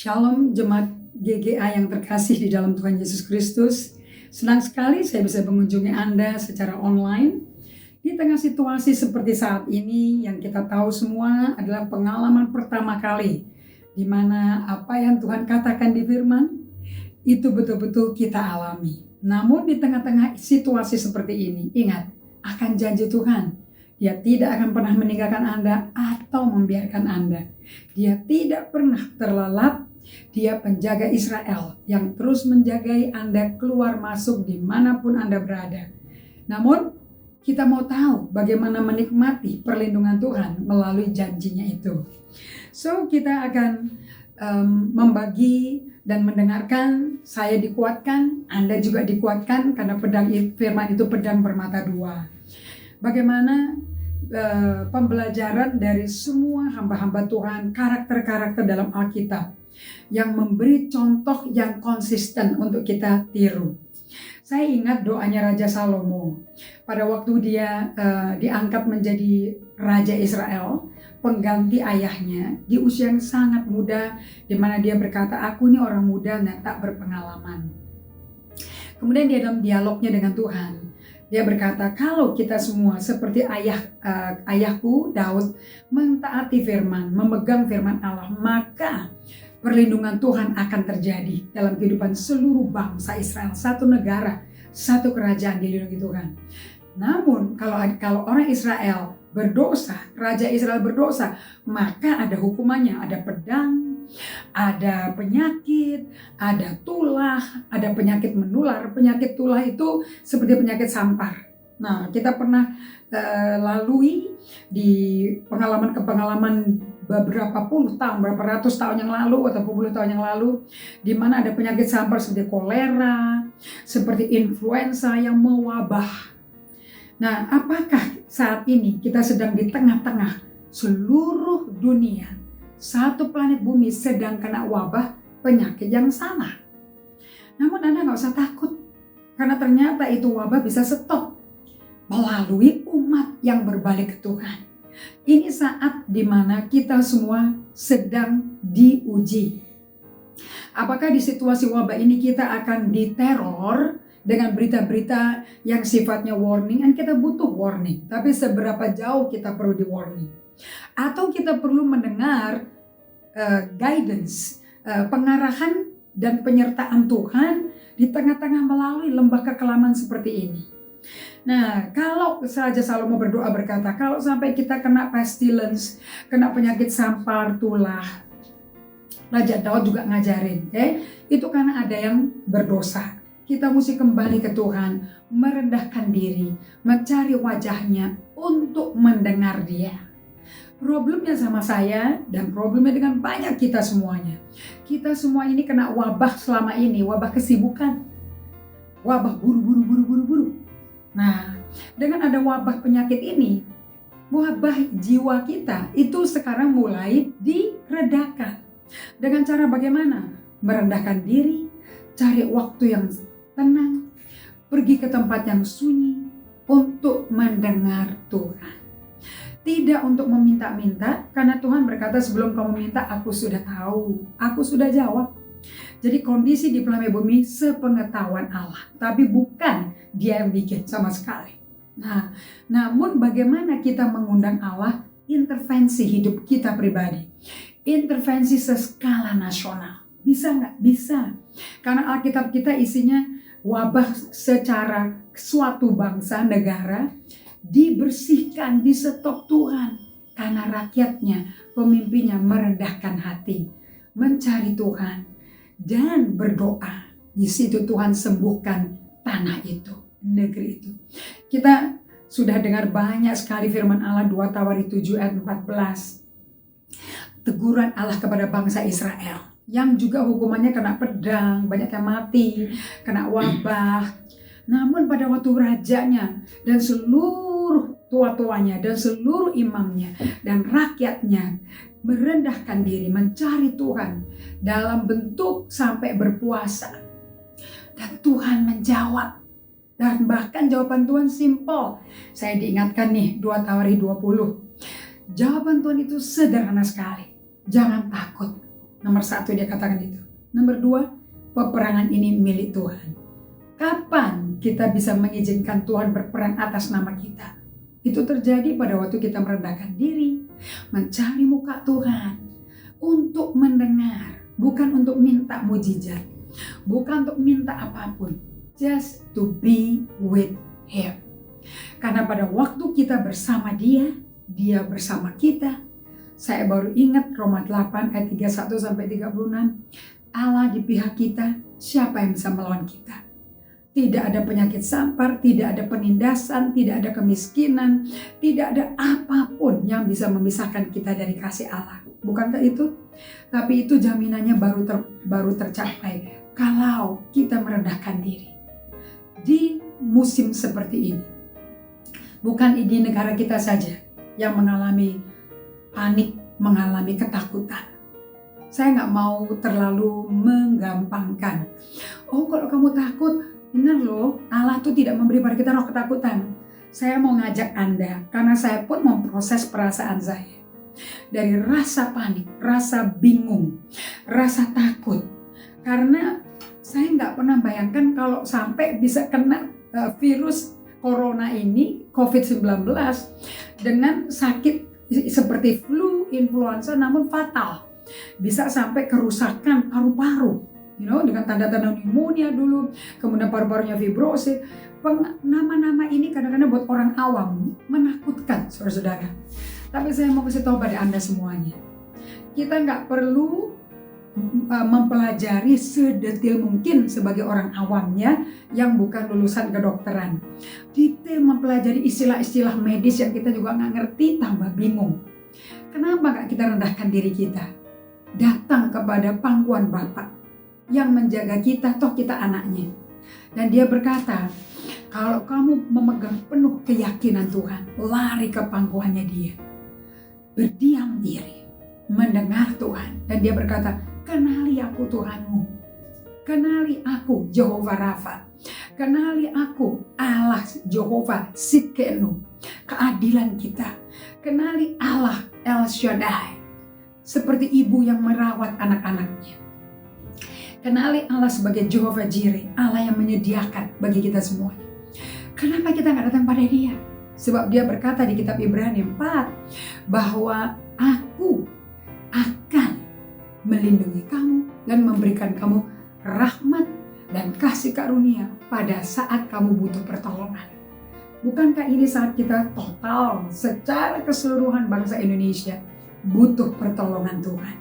Shalom jemaat GGA yang terkasih di dalam Tuhan Yesus Kristus. Senang sekali saya bisa mengunjungi Anda secara online. Di tengah situasi seperti saat ini yang kita tahu semua adalah pengalaman pertama kali di mana apa yang Tuhan katakan di firman itu betul-betul kita alami. Namun di tengah-tengah situasi seperti ini, ingat akan janji Tuhan. Dia tidak akan pernah meninggalkan Anda atau membiarkan Anda. Dia tidak pernah terlelap. Dia penjaga Israel yang terus menjagai Anda keluar masuk dimanapun Anda berada. Namun kita mau tahu bagaimana menikmati perlindungan Tuhan melalui janjinya itu. So kita akan membagi dan mendengarkan. Saya dikuatkan, Anda juga dikuatkan karena pedang firman itu pedang bermata dua. Bagaimana pembelajaran dari semua hamba-hamba Tuhan, karakter-karakter dalam Alkitab yang memberi contoh yang konsisten untuk kita tiru. Saya ingat doanya Raja Salomo pada waktu dia diangkat menjadi Raja Israel, pengganti ayahnya di usia yang sangat muda, di mana dia berkata, aku ini orang muda dan tak berpengalaman. Kemudian dia dalam dialognya dengan Tuhan, dia berkata, kalau kita semua seperti ayahku Daud mentaati firman, memegang firman Allah, maka perlindungan Tuhan akan terjadi dalam kehidupan seluruh bangsa Israel, satu negara, satu kerajaan dilindungi Tuhan. Namun kalau orang Israel berdosa, Raja Israel berdosa, maka ada hukumannya, ada pedang, ada penyakit, ada tulah, ada penyakit menular. Penyakit tulah itu seperti penyakit sampar. Nah, kita pernah lalui di pengalaman beberapa puluh tahun, berapa ratus tahun yang lalu atau puluh tahun yang lalu, di mana ada penyakit sampar seperti kolera, seperti influenza yang mewabah. Nah, apakah saat ini kita sedang di tengah-tengah seluruh dunia, satu planet bumi sedang kena wabah penyakit yang sama? Namun Anda nggak usah takut, karena ternyata itu wabah bisa stop melalui umat yang berbalik ke Tuhan. Ini saat dimana kita semua sedang diuji. Apakah di situasi wabah ini kita akan diteror dengan berita-berita yang sifatnya warning? Dan kita butuh warning, tapi seberapa jauh kita perlu di warning? Atau kita perlu mendengar guidance, pengarahan dan penyertaan Tuhan di tengah-tengah melalui lembah kekelaman seperti ini? Nah, kalau Raja Salomo berdoa berkata, kalau sampai kita kena pestilence, kena penyakit sampar, tulah, Raja Daud juga ngajarin, itu karena ada yang berdosa. Kita mesti kembali ke Tuhan, merendahkan diri, mencari wajahnya untuk mendengar dia. Problemnya sama saya dan problemnya dengan banyak kita semuanya. Kita semua ini kena wabah selama ini, wabah kesibukan, wabah buru-buru. Nah, dengan ada wabah penyakit ini, wabah jiwa kita itu sekarang mulai diredakan. Dengan cara bagaimana? Merendahkan diri, cari waktu yang tenang, pergi ke tempat yang sunyi untuk mendengar Tuhan. Tidak untuk meminta-minta, karena Tuhan berkata sebelum kamu minta, aku sudah tahu, aku sudah jawab. Jadi kondisi di planet bumi sepengetahuan Allah, tapi bukan dia yang bikin sama sekali. Nah, namun bagaimana kita mengundang Allah intervensi hidup kita pribadi, intervensi seskala nasional, bisa nggak? Bisa, karena Alkitab kita isinya wabah secara suatu bangsa negara dibersihkan, disetop Tuhan, karena rakyatnya, pemimpinnya merendahkan hati, mencari Tuhan dan berdoa. Di situ Tuhan sembuhkan tanah itu, negeri itu. Kita sudah dengar banyak sekali firman Allah 2 Tawari 7 ayat 14. Teguran Allah kepada bangsa Israel yang juga hukumannya kena pedang, banyak yang mati, kena wabah. Namun pada waktu rajanya dan seluruh tua-tuanya dan seluruh imamnya dan rakyatnya merendahkan diri, mencari Tuhan dalam bentuk sampai berpuasa, dan Tuhan menjawab. Dan bahkan jawaban Tuhan simpel. Saya diingatkan nih 2 Tawari 20. Jawaban Tuhan itu sederhana sekali. Jangan takut, Nomor 1 dia katakan itu. Nomor 2, peperangan ini milik Tuhan. Kapan kita bisa mengizinkan Tuhan berperang atas nama kita? Itu terjadi pada waktu kita merendahkan diri, mencari muka Tuhan, untuk mendengar, bukan untuk minta mujizat, bukan untuk minta apapun, just to be with Him. Karena pada waktu kita bersama Dia, Dia bersama kita. Saya baru ingat Roma 8 ayat 31-36. Allah di pihak kita, siapa yang bisa melawan kita? Tidak ada penyakit sampar, tidak ada penindasan, tidak ada kemiskinan, tidak ada apapun yang bisa memisahkan kita dari kasih Allah. Bukankah itu? Tapi itu jaminannya baru tercapai kalau kita merendahkan diri. Di musim seperti ini, bukan di negara kita saja yang mengalami panik, mengalami ketakutan. Saya nggak mau terlalu menggampangkan. Oh, kalau kamu takut, benar loh, Allah tuh tidak memberi pada kita roh ketakutan. Saya mau ngajak Anda, karena saya pun memproses perasaan saya. Dari rasa panik, rasa bingung, rasa takut. Karena saya nggak pernah bayangkan kalau sampai bisa kena virus corona ini, COVID-19, dengan sakit seperti flu, influenza, namun fatal. Bisa sampai kerusakan paru-paru, dengan tanda-tanda pneumonia dulu, kemudian paru-parunya fibrosis. Nama-nama ini kadang-kadang buat orang awam menakutkan, saudara-saudara. Tapi saya mau kasih tahu pada Anda semuanya, kita nggak perlu mempelajari sedetail mungkin sebagai orang awamnya yang bukan lulusan kedokteran. Detail mempelajari istilah-istilah medis yang kita juga nggak ngerti, tambah bingung. Kenapa nggak kita rendahkan diri kita? Datang kepada pangkuan Bapa yang menjaga kita, toh kita anaknya. Dan dia berkata, kalau kamu memegang penuh keyakinan Tuhan, lari ke pangkuannya Dia. Berdiam diri, mendengar Tuhan. Dan dia berkata, kenali aku Tuhanmu. Kenali aku Jehovah Rafa. Kenali aku Allah Jehovah Sidkenu, keadilan kita. Kenali Allah El Shaddai, seperti ibu yang merawat anak-anaknya. Kenali Allah sebagai Jehovah Jireh, Allah yang menyediakan bagi kita semua. Kenapa kita nggak datang pada Dia? Sebab Dia berkata di kitab Ibrani 4 bahwa aku akan melindungi kamu dan memberikan kamu rahmat dan kasih karunia pada saat kamu butuh pertolongan. Bukankah ini saat kita total secara keseluruhan bangsa Indonesia butuh pertolongan Tuhan?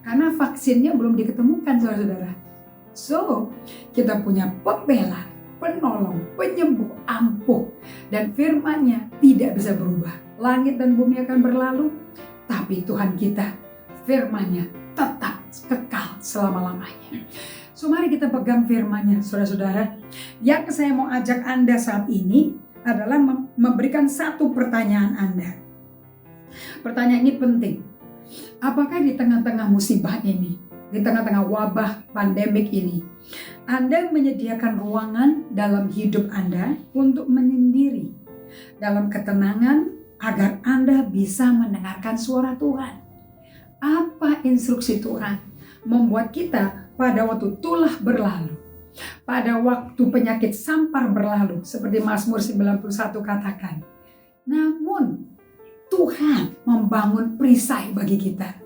Karena vaksinnya belum diketemukan, saudara-saudara. So, kita punya pembela, penolong, penyembuh, ampuh, dan firman-Nya tidak bisa berubah. Langit dan bumi akan berlalu, tapi Tuhan kita, firman-Nya tetap kekal selama-lamanya. So, mari kita pegang firman-Nya, saudara-saudara. Yang saya mau ajak Anda saat ini adalah memberikan satu pertanyaan Anda. Pertanyaan ini penting. Apakah di tengah-tengah musibah ini, di tengah-tengah wabah pandemik ini, Anda menyediakan ruangan dalam hidup Anda untuk menyendiri dalam ketenangan agar Anda bisa mendengarkan suara Tuhan? Apa instruksi Tuhan membuat kita pada waktu tulah berlalu, pada waktu penyakit sampar berlalu, seperti Mazmur 91 katakan, namun Tuhan membangun perisai bagi kita.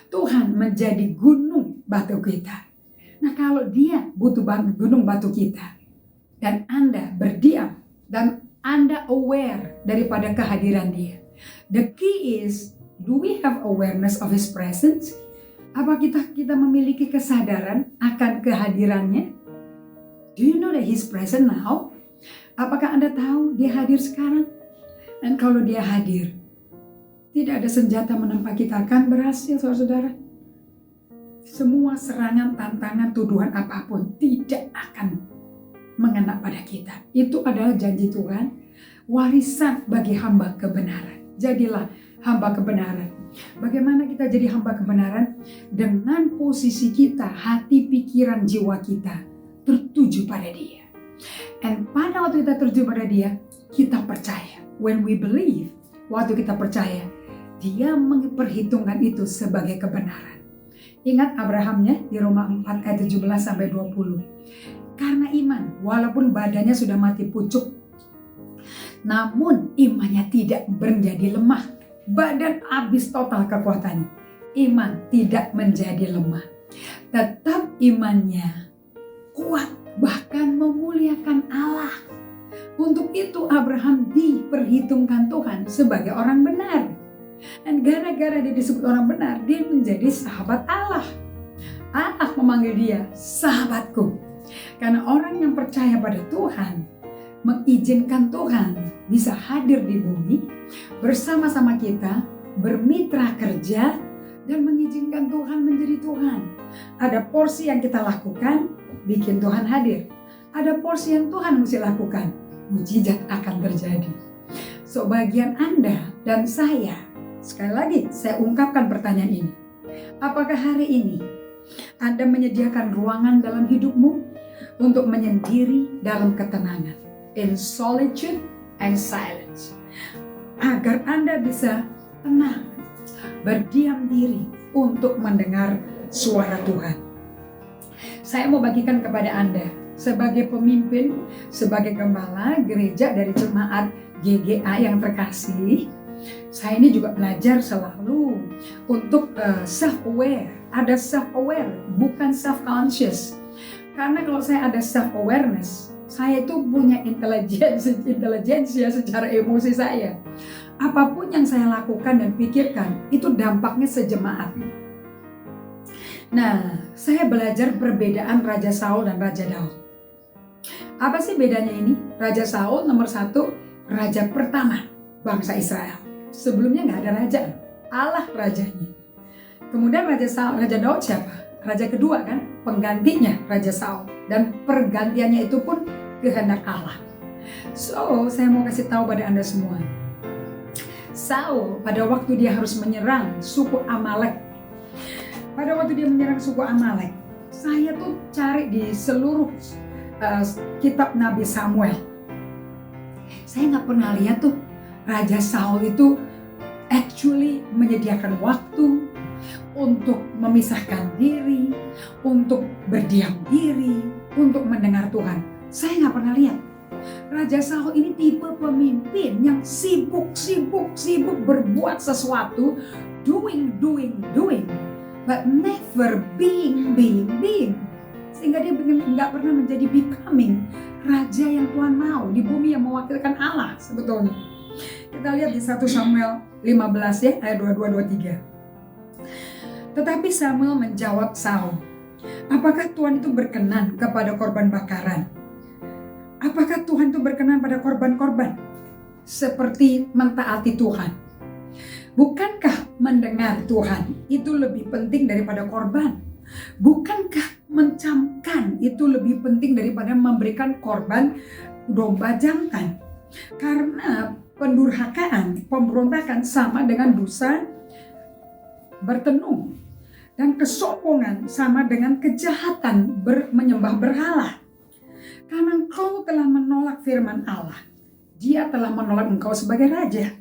Tuhan menjadi gunung batu kita. Nah, kalau Dia butuh gunung batu kita, dan Anda berdiam, dan Anda aware daripada kehadiran Dia. The key is, do we have awareness of His presence? Apa kita memiliki kesadaran akan kehadirannya? Do you know that He's present now? Apakah Anda tahu Dia hadir sekarang? Dan kalau Dia hadir, tidak ada senjata menimpa kita akan berhasil, saudara-saudara. Semua serangan, tantangan, tuduhan apapun tidak akan mengena pada kita. Itu adalah janji Tuhan, warisan bagi hamba kebenaran. Jadilah hamba kebenaran. Bagaimana kita jadi hamba kebenaran? Dengan posisi kita, hati, pikiran, jiwa kita tertuju pada Dia. Dan pada waktu kita tertuju pada Dia, kita percaya. When we believe, waktu kita percaya, Dia memperhitungkan itu sebagai kebenaran. Ingat Abraham ya, di Roma 4 ayat 17 sampai 20. Karena iman, walaupun badannya sudah mati pucuk, namun imannya tidak menjadi lemah. Badan habis total kekuatannya. Iman tidak menjadi lemah. Tetap imannya kuat, bahkan memuliakan Allah. Untuk itu Abraham diperhitungkan Tuhan sebagai orang benar. Dan gara-gara dia disebut orang benar, dia menjadi sahabat Allah. Allah memanggil dia sahabatku. Karena orang yang percaya pada Tuhan, mengizinkan Tuhan bisa hadir di bumi bersama-sama kita, bermitra kerja, dan mengizinkan Tuhan menjadi Tuhan. Ada porsi yang kita lakukan, bikin Tuhan hadir. Ada porsi yang Tuhan mesti lakukan, mujizat akan terjadi. So bagian Anda dan saya, sekali lagi saya ungkapkan pertanyaan ini. Apakah hari ini Anda menyediakan ruangan dalam hidupmu untuk menyendiri dalam ketenangan, in solitude and silence, agar Anda bisa tenang, berdiam diri untuk mendengar suara Tuhan? Saya mau bagikan kepada Anda sebagai pemimpin, sebagai gembala gereja dari jemaat GGA yang terkasih. Saya ini juga belajar selalu untuk self-aware. Ada self-aware, bukan self-conscious. Karena kalau saya ada self-awareness, saya itu punya intelijensia secara emosi saya. Apapun yang saya lakukan dan pikirkan, itu dampaknya sejemaat. Nah, saya belajar perbedaan Raja Saul dan Raja Daud. Apa sih bedanya ini? Raja Saul nomor 1, raja pertama bangsa Israel. Sebelumnya nggak ada raja, Allah rajanya. Kemudian Raja Daud siapa? Raja kedua kan, penggantinya Raja Saul. Dan pergantiannya itu pun kehendak Allah. So, saya mau kasih tahu pada Anda semua. Saul pada waktu dia harus menyerang suku Amalek. Pada waktu dia menyerang suku Amalek, saya tuh cari di seluruh kitab Nabi Samuel. Saya nggak pernah lihat tuh Raja Saul itu actually menyediakan waktu untuk memisahkan diri, untuk berdiam diri, untuk mendengar Tuhan. Saya nggak pernah lihat. Raja Saul ini tipe pemimpin yang sibuk berbuat sesuatu, doing, but never being. Sehingga dia nggak pernah menjadi becoming, raja yang Tuhan mau di bumi yang mewakilkan Allah sebetulnya. Kita lihat di 1 Samuel 15 ya, ayat 22-23. Tetapi Samuel menjawab Saul, apakah Tuhan itu berkenan kepada korban bakaran? Apakah Tuhan itu berkenan pada korban-korban? Seperti mentaati Tuhan. Bukankah mendengar Tuhan itu lebih penting daripada korban? Bukankah mencamkan itu lebih penting daripada memberikan korban domba jantan? Karena pendurhakaan, pemberontakan sama dengan dosa bertenung. Dan kesombongan sama dengan kejahatan menyembah berhala. Karena engkau telah menolak firman Allah, dia telah menolak engkau sebagai raja.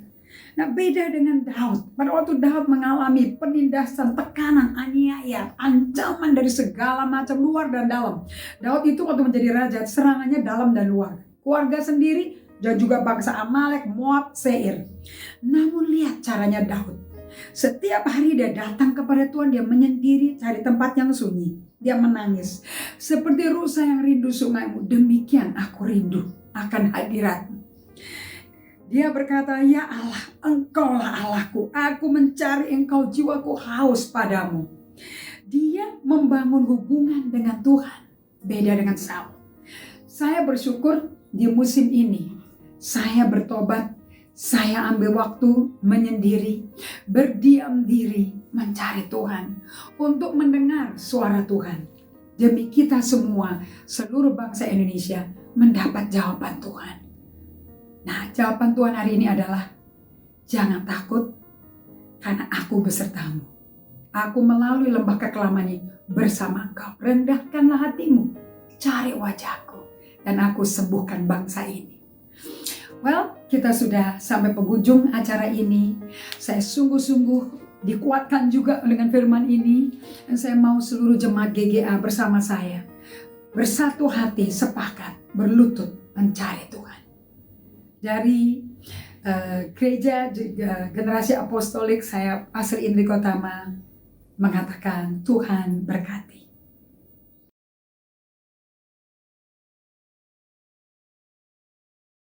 Nah, beda dengan Daud. Pada waktu Daud mengalami penindasan, tekanan, aniaya, ancaman dari segala macam luar dan dalam. Daud itu waktu menjadi raja, serangannya dalam dan luar. Keluarga sendiri dan juga bangsa Amalek, Moab, Seir. Namun lihat caranya Daud. Setiap hari dia datang kepada Tuhan, dia menyendiri, cari tempat yang sunyi. Dia menangis. Seperti rusa yang rindu sungaimu, demikian aku rindu akan hadiratmu. Dia berkata, ya Allah, engkaulah Allahku. Aku mencari engkau, jiwaku haus padamu. Dia membangun hubungan dengan Tuhan. Beda dengan Saul. Saya bersyukur di musim ini, saya bertobat. Saya ambil waktu menyendiri, berdiam diri, mencari Tuhan. Untuk mendengar suara Tuhan. Demi kita semua, seluruh bangsa Indonesia, mendapat jawaban Tuhan. Nah, jawaban Tuhan hari ini adalah, jangan takut, karena aku besertamu. Aku melalui lembah kekelaman ini bersama engkau. Rendahkanlah hatimu, cari wajahku, dan aku sembuhkan bangsa ini. Well, kita sudah sampai penghujung acara ini. Saya sungguh-sungguh dikuatkan juga dengan firman ini. Dan saya mau seluruh jemaat GGA bersama saya bersatu hati, sepakat, berlutut mencari Tuhan. Dari gereja generasi apostolik, saya Pastor Indri Kotama mengatakan Tuhan berkati.